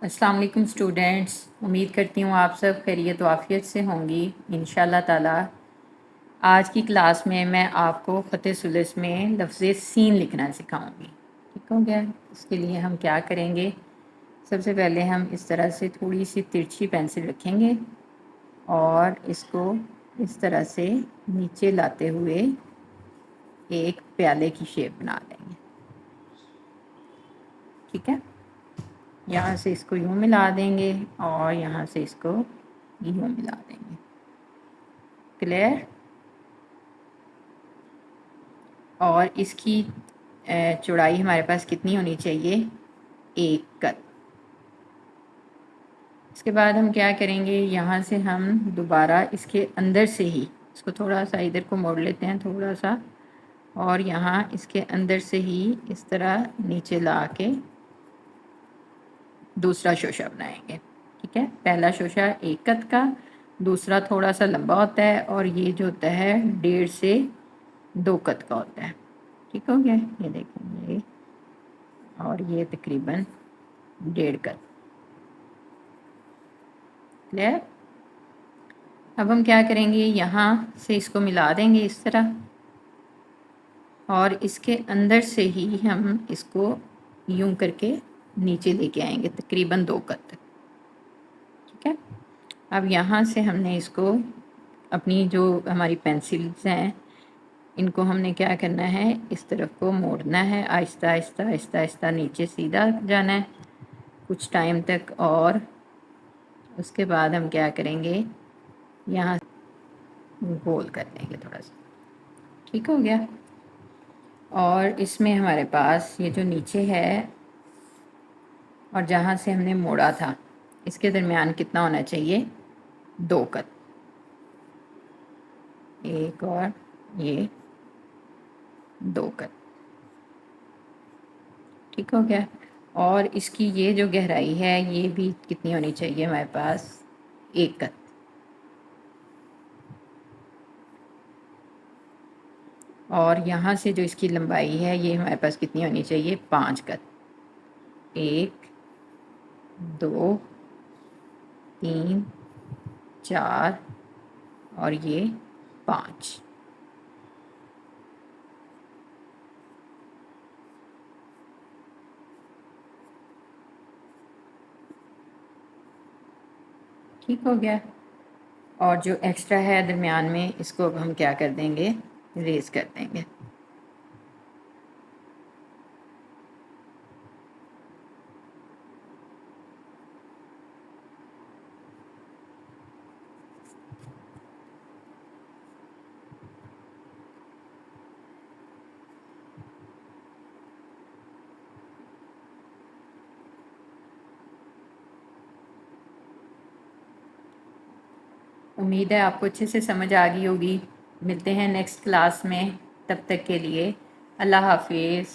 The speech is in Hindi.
अस्सलाम वालेकुम स्टूडेंट्स। उम्मीद करती हूँ आप सब खैरियत व आफ़ियत से होंगी इंशाल्लाह ताला। आज की क्लास में मैं आपको ख़त सुलस में लफ्ज़ सीन लिखना सिखाऊंगी। ठीक हो गया। इसके लिए हम क्या करेंगे, सबसे पहले हम इस तरह से थोड़ी सी तिरछी पेंसिल रखेंगे और इसको इस तरह से नीचे लाते हुए एक प्याले की शेप बना लेंगे। ठीक है, यहाँ से इसको यूँ मिला देंगे और यहाँ से इसको यूँ मिला देंगे। क्लियर। और इसकी चौड़ाई हमारे पास कितनी होनी चाहिए, 1 कद। इसके बाद हम क्या करेंगे, यहाँ से हम दोबारा इसके अंदर से ही इसको थोड़ा सा इधर को मोड़ लेते हैं थोड़ा सा, और यहाँ इसके अंदर से ही इस तरह नीचे ला के दूसरा शोशा बनाएंगे। ठीक है, पहला शोशा 1 कद का, दूसरा थोड़ा सा लंबा होता है और ये जो होता है 1.5 से 2 कद का होता है। ठीक हो गया, ये देखेंगे, और ये तकरीबन 1.5 कद। क्लियर। अब हम क्या करेंगे, यहाँ से इसको मिला देंगे इस तरह, और इसके अंदर से ही हम इसको यूं करके नीचे लेके आएंगे तकरीबन 2 कद तक। ठीक है, अब यहाँ से हमने इसको अपनी जो हमारी पेंसिल्स हैं इनको हमने क्या करना है, इस तरफ को मोड़ना है, आहिस्ता आहिस्ता आहिस्ता आहिस्ता नीचे सीधा जाना है कुछ टाइम तक, और उसके बाद हम क्या करेंगे, यहाँ गोल कर देंगे थोड़ा सा। ठीक हो गया। और इसमें हमारे पास ये जो नीचे है और जहाँ से हमने मोड़ा था इसके दरमियान कितना होना चाहिए, 2 कद। एक और ये 2 कद। ठीक हो गया। और इसकी ये जो गहराई है ये भी कितनी होनी चाहिए हमारे पास, 1 कद। और यहाँ से जो इसकी लंबाई है ये हमारे पास कितनी होनी चाहिए, 5 कद। 1 2 3 4 और ये 5। ठीक हो गया। और जो एक्स्ट्रा है दरमियान में इसको अब हम क्या कर देंगे, रेज़ कर देंगे। उम्मीद है आपको अच्छे से समझ आ गई होगी। मिलते हैं नेक्स्ट क्लास में, तब तक के लिए अल्लाह हाफिज़।